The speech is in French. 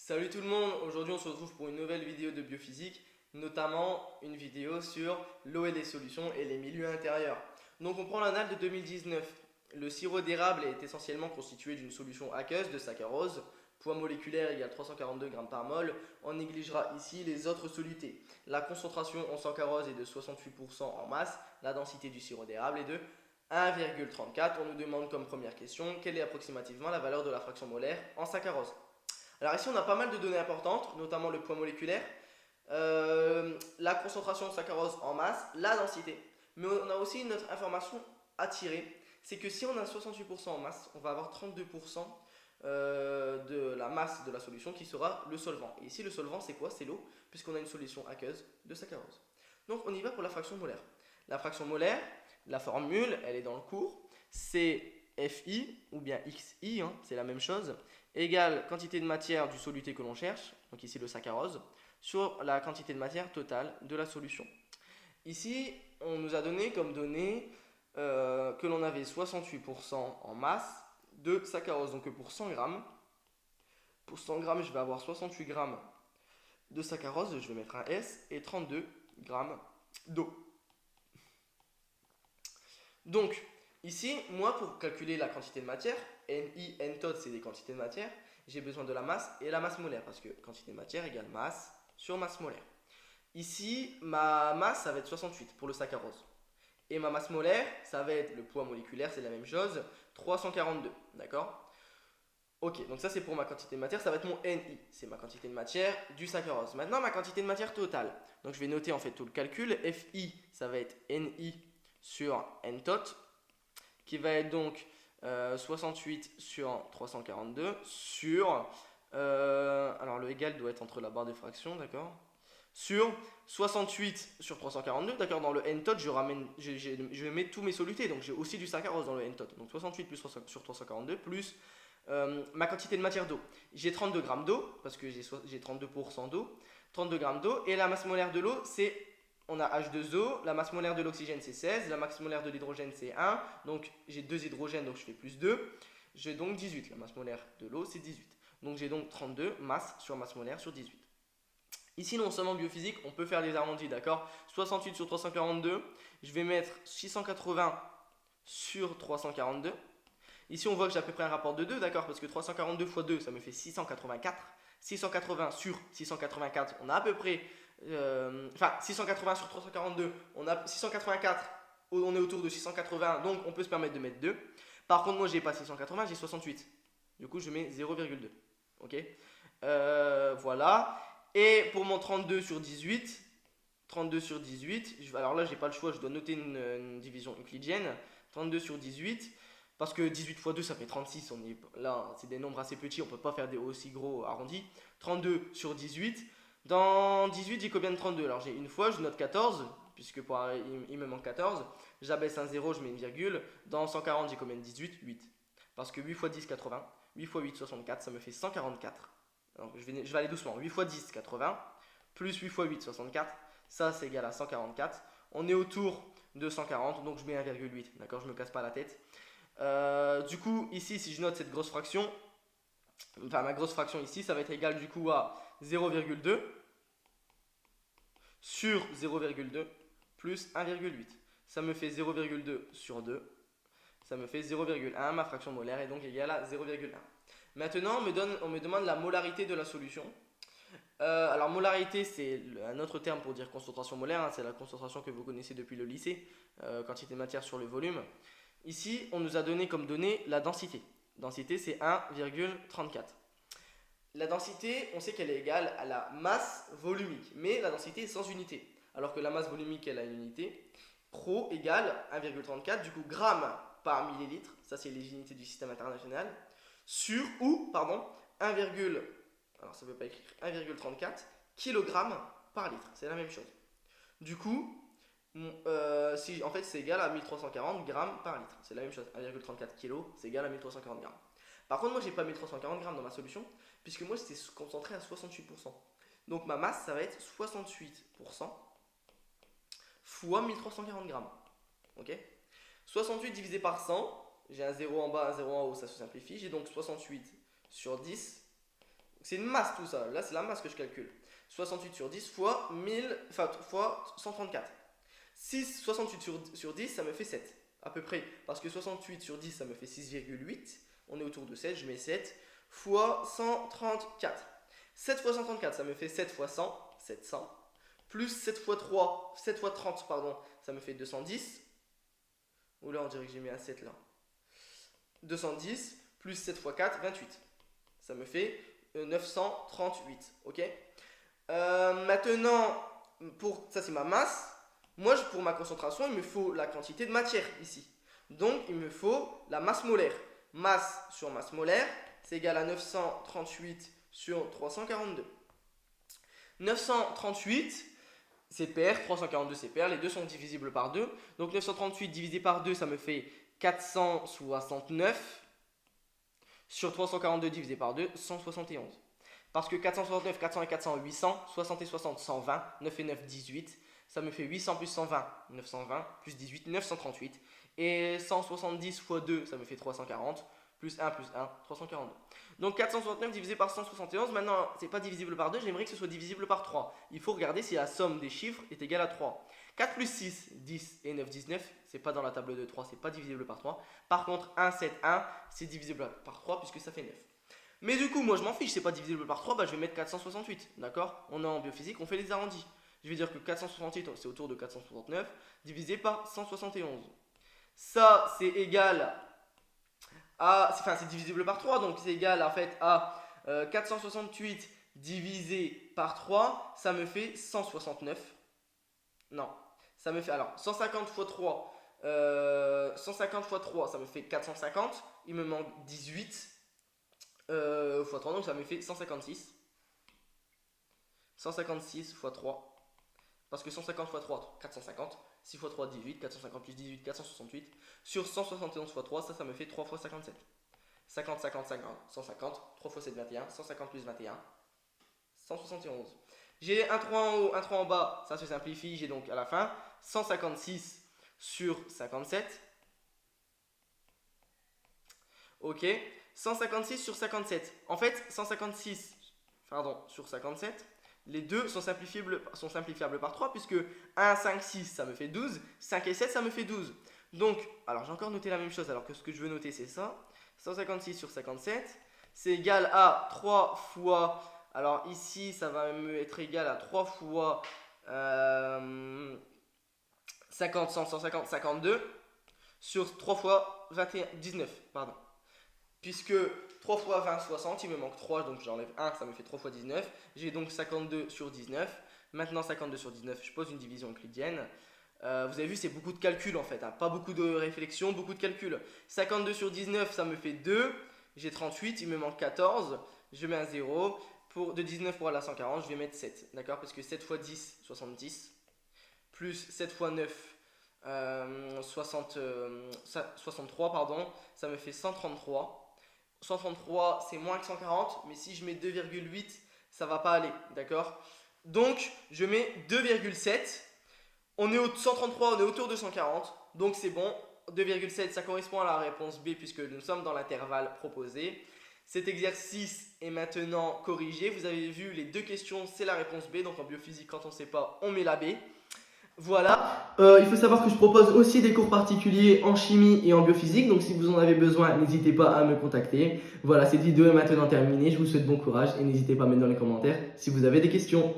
Salut tout le monde, aujourd'hui on se retrouve pour une nouvelle vidéo de biophysique, notamment une vidéo sur l'eau et les solutions et les milieux intérieurs. Donc on prend l'anal de 2019. Le sirop d'érable est essentiellement constitué d'une solution aqueuse de saccharose, poids moléculaire égale 342 g par mol. On négligera ici les autres solutés. La concentration en saccharose est de 68% en masse, la densité du sirop d'érable est de 1,34. On nous demande comme première question quelle est approximativement la valeur de la fraction molaire en saccharose. Alors ici on a pas mal de données importantes, notamment le poids moléculaire, la concentration de saccharose en masse, la densité. Mais on a aussi une autre information à tirer, c'est que si on a 68% en masse, on va avoir 32% de la masse de la solution qui sera le solvant. Et ici le solvant c'est quoi? C'est l'eau, puisqu'on a une solution aqueuse de saccharose. Donc on y va pour la fraction molaire. La fraction molaire, la formule, elle est dans le cours, c'est Fi, ou bien Xi, hein, c'est la même chose, égale quantité de matière du soluté que l'on cherche, donc ici le saccharose, sur la quantité de matière totale de la solution. Ici, on nous a donné comme données que l'on avait 68% en masse de saccharose. Donc pour 100 grammes, je vais avoir 68 grammes de saccharose, je vais mettre un S, et 32 grammes d'eau. Donc, ici, moi, pour calculer la quantité de matière, Ni, N-tot, c'est des quantités de matière, j'ai besoin de la masse et la masse molaire, parce que quantité de matière égale masse sur masse molaire. Ici, ma masse, ça va être 68 pour le saccharose. Et ma masse molaire, ça va être le poids moléculaire, c'est la même chose, 342, d'accord? Ok, donc ça c'est pour ma quantité de matière, ça va être mon Ni, c'est ma quantité de matière du saccharose. Maintenant, ma quantité de matière totale. Donc je vais noter en fait tout le calcul. Fi, ça va être Ni sur N-tot, qui va être donc 68 sur 342 sur, alors le égal doit être entre la barre de fraction, d'accord, sur 68 sur 342, d'accord, dans le N-tot, je mets tous mes solutés, donc j'ai aussi du saccharose dans le N-tot, donc 68 plus 3, sur 342 plus ma quantité de matière d'eau. J'ai 32 grammes d'eau, parce que j'ai 32% d'eau, 32 grammes d'eau, et la masse molaire de l'eau, c'est, on a H2O, la masse molaire de l'oxygène c'est 16, la masse molaire de l'hydrogène c'est 1, donc j'ai 2 hydrogènes, donc je fais plus 2, j'ai donc 18, la masse molaire de l'eau c'est 18. Donc j'ai donc 32 masse sur masse molaire sur 18. Ici, non seulement en biophysique, on peut faire des arrondis, d'accord? 68 sur 342, je vais mettre 680 sur 342. Ici, on voit que j'ai à peu près un rapport de 2, d'accord? Parce que 342 fois 2, ça me fait 684. 680 sur 684, on a à peu près... enfin, 680 sur 342, on a 684, on est autour de 680, donc on peut se permettre de mettre 2. Par contre, moi, j'ai pas 680, j'ai 68. Du coup, je mets 0,2. Ok? Voilà. Et pour mon 32 sur 18, alors là, j'ai pas le choix, je dois noter une division euclidienne. 32 sur 18, parce que 18 fois 2 ça fait 36, là c'est des nombres assez petits, on peut pas faire des aussi gros arrondis. 32 sur 18, dans 18 j'ai combien de 32? Alors j'ai une fois, je note 14, puisque il me manque 14, j'abaisse un 0, je mets une virgule, dans 140 j'ai combien de 18? 8. Parce que 8 fois 10, 80, 8 fois 8, 64, ça me fait 144. Donc je vais aller doucement, 8 fois 10, 80, plus 8 fois 8, 64, ça c'est égal à 144. On est autour de 140, donc je mets 1,8, d'accord, je me casse pas la tête. Du coup, ici, si je note cette grosse fraction, enfin ma grosse fraction ici, ça va être égal du coup à 0,2 sur 0,2 plus 1,8. Ça me fait 0,2 sur 2. Ça me fait 0,1. Ma fraction molaire est donc égale à 0,1. Maintenant, on me demande la molarité de la solution. Alors, molarité, c'est un autre terme pour dire concentration molaire. Hein, c'est la concentration que vous connaissez depuis le lycée, quantité de matière sur le volume. Ici, on nous a donné comme donnée la densité. Densité, c'est 1,34. La densité, on sait qu'elle est égale à la masse volumique, mais la densité est sans unité. Alors que la masse volumique, elle a une unité. Pro égale 1,34, du coup, grammes par millilitre, ça c'est les unités du système international, sur, ou, pardon, 1, alors ça ne veut pas écrire, 1,34 kg par litre, c'est la même chose. Du coup, en fait c'est égal à 1340 grammes par litre, c'est la même chose, 1,34 kg, c'est égal à 1340 grammes. Par contre, moi j'ai pas 1340 grammes dans ma solution, puisque moi j'étais concentré à 68%. Donc ma masse, ça va être 68% fois 1340 grammes. Ok? 68 divisé par 100, j'ai un 0 en bas, un 0 en haut, ça se simplifie. J'ai donc 68 sur 10, C'est une masse tout ça. Là, c'est la masse que je calcule. 68 sur 10 fois 1000, enfin fois 134. 68 sur 10, ça me fait 7 à peu près. Parce que 68 sur 10, ça me fait 6,8. On est autour de 7, je mets 7 fois 134. 7 fois 134, ça me fait 7 fois 100, 700. Plus 7 fois 3, 7 fois 30, pardon, ça me fait 210. Oula, on dirait que j'ai mis un 7 là. 210 plus 7 fois 4, 28. Ça me fait 938. Ok. Maintenant, ça c'est ma masse. Moi, pour ma concentration, il me faut la quantité de matière ici. Donc, il me faut la masse molaire. Masse sur masse molaire, c'est égal à 938 sur 342. 938, c'est pair, 342 c'est pair, les deux sont divisibles par 2. Donc 938 divisé par 2, ça me fait 469. Sur 342 divisé par 2, 171. Parce que 469, 400 et 400, 800, 60 et 60, 120, 9 et 9, 18. Ça me fait 800 plus 120, 920, plus 18, 938. Et 170 fois 2, ça me fait 340. Plus 1, 342. Donc 469 divisé par 171, maintenant c'est pas divisible par 2, j'aimerais que ce soit divisible par 3. Il faut regarder si la somme des chiffres est égale à 3. 4 plus 6, 10 et 9, 19, c'est pas dans la table de 3, c'est pas divisible par 3. Par contre 1, 7, 1, c'est divisible par 3 puisque ça fait 9. Mais du coup moi je m'en fiche, c'est pas divisible par 3, bah, je vais mettre 468, d'accord? On est en biophysique, on fait les arrondis. Je vais dire que 468 c'est autour de 469 divisé par 171. Ça c'est égal enfin c'est divisible par 3, donc c'est égal en fait à 468 divisé par 3, ça me fait 169. Non, ça me fait alors 150 fois 3, 150 fois 3, ça me fait 450. Il me manque 18 fois 3, donc ça me fait 156. 156 fois 3. Parce que 150 fois 3, 450. 6 fois 3, 18. 450 plus 18, 468. Sur 171 fois 3, ça me fait 3 fois 57. 50, 50, 50, 150. 3 fois 7, 21. 150 plus 21, 171. J'ai un 3 en haut, un 3 en bas. Ça se simplifie. J'ai donc à la fin 156 sur 57. Ok. 156 sur 57. En fait, 156 sur 57. Les deux sont simplifiables par 3 puisque 1, 5, 6 ça me fait 12, 5 et 7 ça me fait 12. Donc, alors j'ai encore noté la même chose alors que ce que je veux noter c'est ça. 156 sur 57, c'est égal à 3 fois, alors ici ça va me être égal à 3 fois 50, 100, 150, 52 sur 3 fois 21, 19, pardon. Puisque 3 fois 20, 60, il me manque 3, donc j'enlève 1, ça me fait 3 fois 19. J'ai donc 52 sur 19. Maintenant 52 sur 19, je pose une division euclidienne. Vous avez vu, c'est beaucoup de calculs en fait, hein. Pas beaucoup de réflexion, beaucoup de calculs. 52 sur 19, ça me fait 2. J'ai 38, il me manque 14. Je mets un 0. De 19 pour aller à 140, je vais mettre 7. D'accord? Parce que 7 fois 10, 70. Plus 7 fois 9, 63, pardon. Ça me fait 133. 133 c'est moins que 140, mais si je mets 2,8 ça va pas aller, d'accord? Donc je mets 2,7. On est au 133, on est autour de 140, donc c'est bon. 2,7 ça correspond à la réponse B puisque nous sommes dans l'intervalle proposé. Cet exercice est maintenant corrigé. Vous avez vu les deux questions, c'est la réponse B. Donc en biophysique, quand on ne sait pas, on met la B. Voilà, il faut savoir que je propose aussi des cours particuliers en chimie et en biophysique, donc si vous en avez besoin, n'hésitez pas à me contacter. Voilà, cette vidéo est maintenant terminée, je vous souhaite bon courage et n'hésitez pas à mettre dans les commentaires si vous avez des questions.